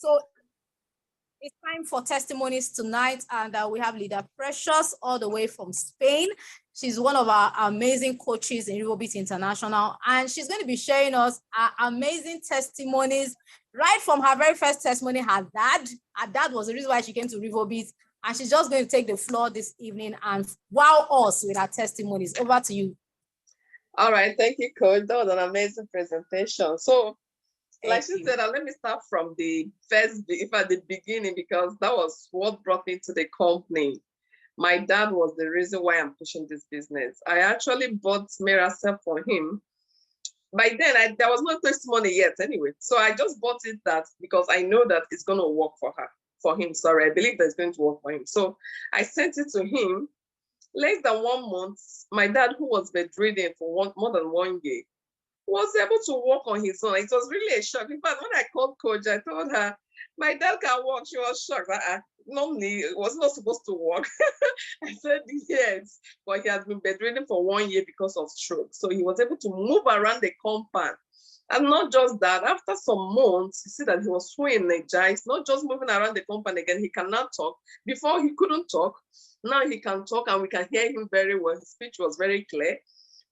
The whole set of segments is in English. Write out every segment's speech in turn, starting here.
So it's time for testimonies tonight, and we have Leader Precious all the way from Spain. She's one of our amazing coaches in Revoobit International, and she's going to be sharing us amazing testimonies right from her very first testimony. Her dad was the reason why she came to Revoobit, and she's just going to take the floor this evening and wow us with her testimonies. Over to you. All right, thank you, Coach. That was an amazing presentation. So, like she said, let me start from the beginning, because that was what brought me to the company. My dad was the reason why I'm pushing this business. I actually bought Miracell for him. By then, there was no testimony yet anyway. So I just bought it because I know that it's going to work for him. Sorry, I believe that it's going to work for him. So I sent it to him. Less than 1 month, my dad, who was bedridden for more than 1 year, was able to walk on his own. It was really a shock. In fact, when I called Coach, I told her, my dad can walk. She was shocked. Normally, it was not supposed to walk. I said, yes, but he has been bedridden for 1 year because of stroke. So he was able to move around the compound. And not just that, after some months, you see that he was so energized, not just moving around the compound again, he cannot talk. Before he couldn't talk, now he can talk and we can hear him very well. His speech was very clear.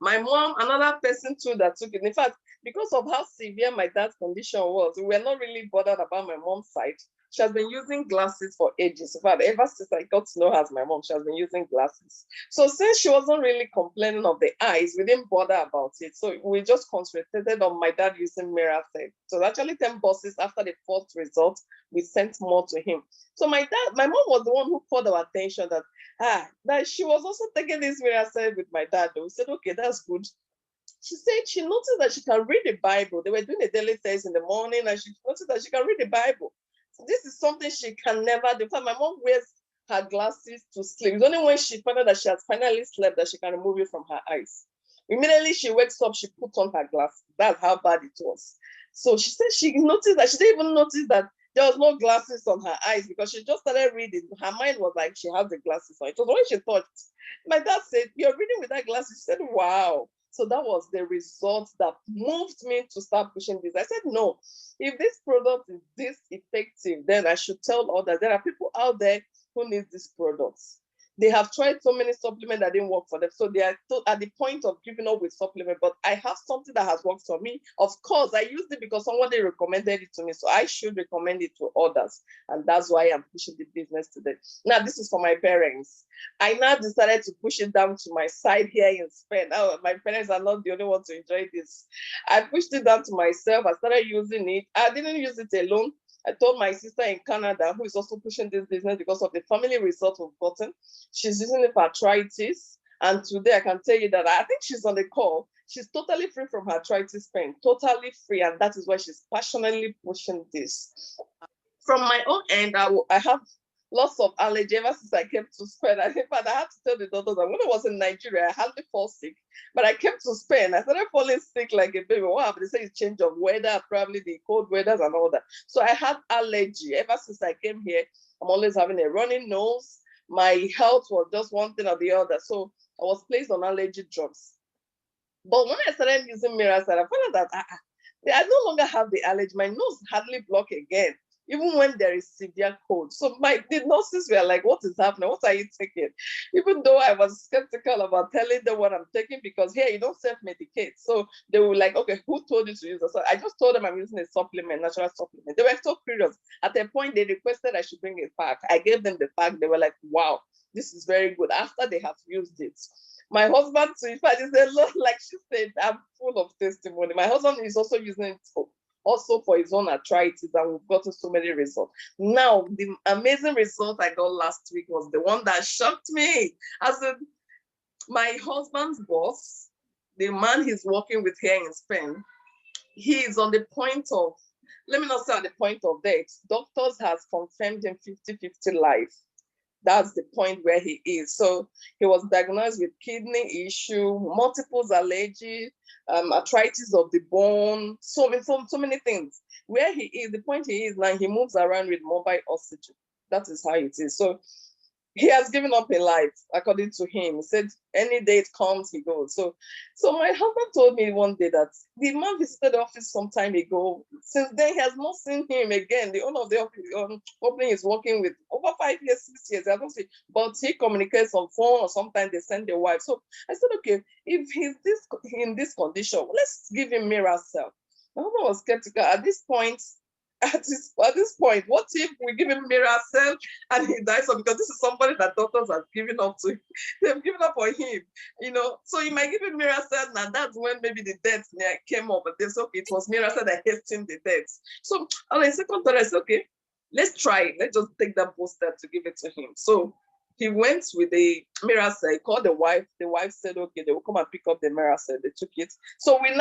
My mom, another person too that took it. In fact, because of how severe my dad's condition was, we were not really bothered about my mom's side. She has been using glasses for ages. In fact, ever since I got to know her as my mom, she has been using glasses. So since she wasn't really complaining of the eyes, we didn't bother about it. So we just concentrated on my dad using Miracell. So actually 10 buses after the fourth result, we sent more to him. So my mom was the one who called our attention that she was also taking this Miracell with my dad. We said, okay, that's good. She said she noticed that she can read the Bible. They were doing a daily test in the morning, and she noticed that she can read the Bible. So this is something she can never do. In fact, my mom wears her glasses to sleep. It's only when she found out that she has finally slept that she can remove it from her eyes. Immediately she wakes up, she puts on her glasses. That's how bad it was. So she said she noticed that she didn't even notice that there was no glasses on her eyes, because she just started reading. Her mind was like she has the glasses on. It was when she thought, my dad said, "You're reading without glasses." She said, "Wow." So that was the result that moved me to start pushing this. I said, no, if this product is this effective, then I should tell others. There are people out there who need these products. They have tried so many supplements that didn't work for them. So they are at the point of giving up with supplement, but I have something that has worked for me. Of course, I used it because somebody recommended it to me. So I should recommend it to others. And that's why I'm pushing the business today. Now, this is for my parents. I now decided to push it down to my side here in Spain. Now, my parents are not the only ones to enjoy this. I pushed it down to myself. I started using it. I didn't use it alone. I told my sister in Canada, who is also pushing this business because of the family results we've gotten. She's using it for arthritis. And today I can tell you that I think she's on the call. She's totally free from her arthritis pain, totally free. And that is why she's passionately pushing this. From my own end, I have lots of allergy ever since I came to Spain. In fact, I had to tell the doctors that when I was in Nigeria, I hardly fall sick. But I came to Spain, I started falling sick like a baby. What happened? They say it's change of weather, probably the cold weathers and all that. So I had allergy. Ever since I came here, I'm always having a running nose. My health was just one thing or the other. So I was placed on allergy drugs. But when I started using Miracell, I found out that I no longer have the allergy. My nose hardly block again, even when there is severe cold. So the nurses were like, what is happening? What are you taking? Even though I was skeptical about telling them what I'm taking, because here you don't self-medicate. So they were like, okay, who told you to use it? So I just told them I'm using a supplement, natural supplement. They were so curious. At a point, they requested I should bring a pack. I gave them the pack. They were like, wow, this is very good, after they have used it. My husband, too, in fact, is a lot, like she said, I'm full of testimony. My husband is also using it also for his own arthritis, and we've gotten so many results. Now, the amazing result I got last week was the one that shocked me. As in, my husband's boss, the man he's working with here in Spain, he is on the point of, let me not say at the point of death, doctors has confirmed him 50-50 life. That's the point where he is. So he was diagnosed with kidney issue, multiple allergy, arthritis of the bone, so many things. Where he is, the point he is now, he moves around with mobile oxygen. That is how it is. So he has given up in life, according to him. He said any day it comes, he goes. So my husband told me one day that the man visited the office some time ago. Since then, he has not seen him again. The owner of the office, opening is working with over 5 years, 6 years. I don't see, but he communicates on phone, or sometimes they send their wife. So I said, okay, if he's in this condition, let's give him Miracell. My husband was skeptical at this point. At this point, what if we give him Miracell and he dies? So because this is somebody that doctors have given up to, they've given up on him, So you might give him Miracell, and that's when maybe the death came up. But they said, okay, it was Miracell that hastened the death. So on the second thought, I said, okay, let's try it. Let's just take that bold step to give it to him. So he went with the Miracell. He called the wife. The wife said, okay, they will come and pick up the Miracell. They took it. So we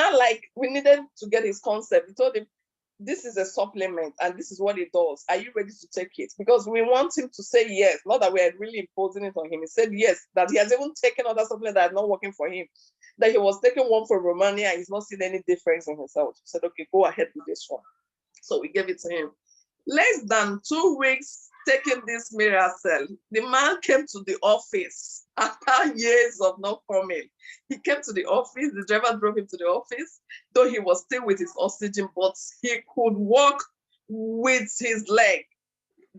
needed to get his concept. We told him, this is a supplement and this is what it does. Are you ready to take it? Because we want him to say yes, not that we are really imposing it on him. He said yes, that he has even taken other supplements that are not working for him, that he was taking one from Romania and he's not seeing any difference in himself. He said, okay, go ahead with this one. So we gave it to him. Less than 2 weeks taking this Miracell, the man came to the office after years of not coming. He came to the office, the driver drove him to the office, though he was still with his oxygen, but he could walk with his leg,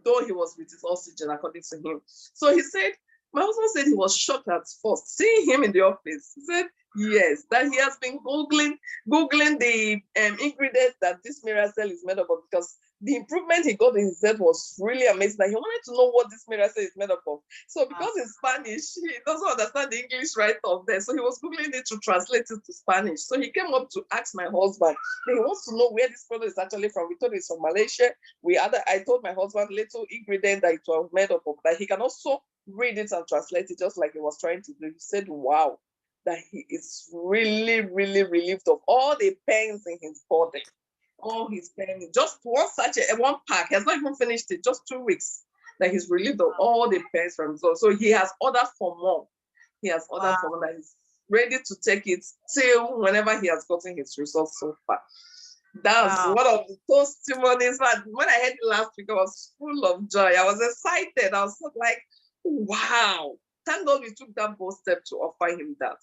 though he was with his oxygen, according to him. So he said, my husband said he was shocked at first, seeing him in the office. He said, yes, that he has been Googling the ingredients that this Miracell is made of, because the improvement he got in his head was really amazing. That he wanted to know what this Miracell is made up of. So because in Spanish, he doesn't understand the English right off there. So he was Googling it to translate it to Spanish. So he came up to ask my husband. He wants to know where this product is actually from. We told it's from Malaysia. I told my husband little ingredient that it was made up of, that he can also read it and translate it just like he was trying to do. He said, wow, that he is really, really relieved of all the pains in his body. All his pain, just one pack. He has not even finished it, just 2 weeks. That he's relieved of all the pains from himself. So he has ordered for more. He has ordered for more, that he's ready to take it till whenever he has gotten his results so far. That's one of the testimonies. When I heard it last week, I was full of joy. I was excited. I was like, wow. Thank God we took that bold step to offer him that.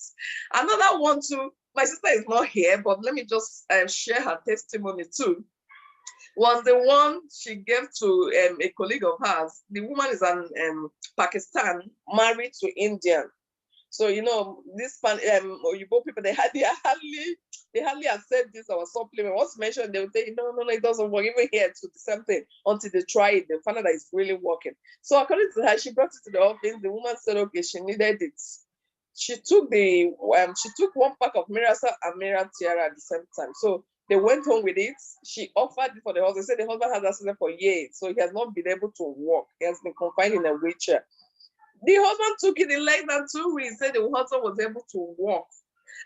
Another one too, my sister is not here, but let me just share her testimony too. Was the one she gave to a colleague of hers. The woman is in Pakistan, married to Indian. So this Oyibo people, they hardly accept this our supplement. Once mentioned, they will say no, it doesn't work. Even here to the same thing until they try it, they find out that it's really working. So according to her, she brought it to the office. The woman said, okay, she needed it. She took one pack of Miracell and Miratiara at the same time. So they went home with it. She offered it for the husband. Said the husband has accident for years, so he has not been able to walk. He has been confined in a wheelchair. The husband took it in less than 2 weeks. Said the husband was able to walk.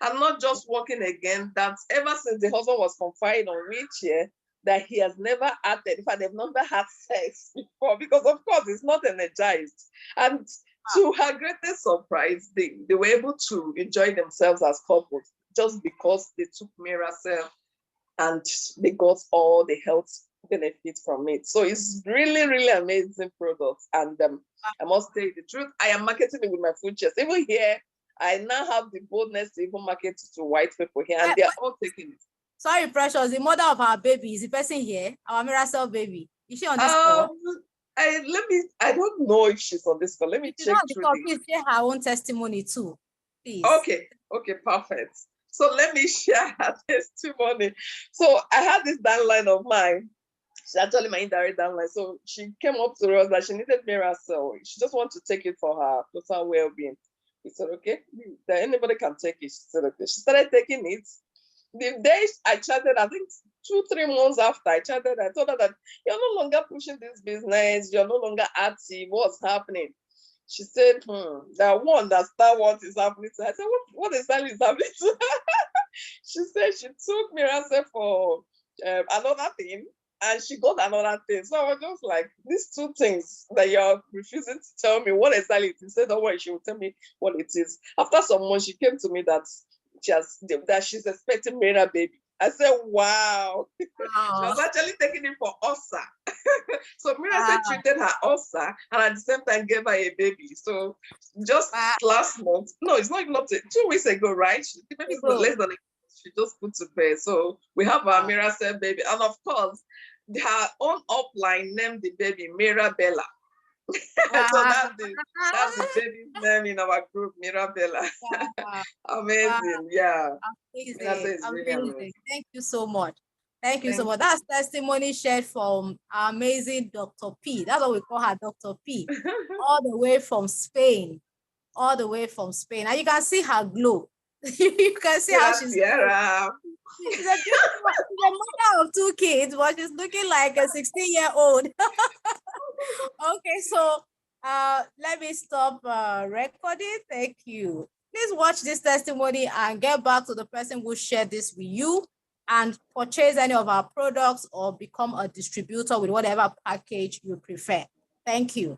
And not just walking again, that ever since the husband was confined on wheelchair, that he has never acted. In fact, they've never had sex before, because of course it's not energized. And to her greatest surprise, they were able to enjoy themselves as couples just because they took Miracell and they got all the health benefits from it. So it's really, really amazing product. And I must tell you the truth, I am marketing it with my food chest. Even here, I now have the boldness to even market it to white people here, and they are all taking it. Sorry, Precious, the mother of our baby, is the person here, our Miracell baby. Is she on this call? I don't know if she's on this call. Let me check through please share her own testimony too, please. Okay, perfect. So let me share her testimony. So I had this downline of mine. She's actually my indirect downline. So she came up to us that she needed Miracell. She just wanted to take it for her total well-being. We said, okay, that anybody can take it. She said, okay. She started taking it. The day I chatted, I think 2-3 months after I chatted, I told her that you're no longer pushing this business, you're no longer active, what's happening? She said, that one that start what is happening to her. I said, what exactly is happening to her? She said she took Miracell for another thing, and she got another thing. So I was just like, these two things that you're refusing to tell me what exactly it is. She said, don't worry, she will tell me what it is. After some months, she came to me that she's expecting Mira baby. I said, wow. She was actually taking it for Osa. So So Mira treated her ulcer and at the same time gave her a baby. So just last month, no, it's not even up to 2 weeks ago, right? The baby is less than a she just put to bed. So we have our Miracell baby. And of course, her own upline named the baby Mirabella. So that's the baby's name in our group, Mirabella. Amazing. Yeah. Amazing. Amazing. Thank you so much. Thank you so much. That's testimony shared from our amazing Dr. P. That's what we call her, Dr. P. All the way from Spain. All the way from Spain. And you can see her glow. You can see how she's Sierra. She's a mother of 2 kids, but she's looking like a 16-year-old. Okay, so let me stop recording. Thank you. Please watch this testimony and get back to the person who shared this with you and purchase any of our products or become a distributor with whatever package you prefer. Thank you.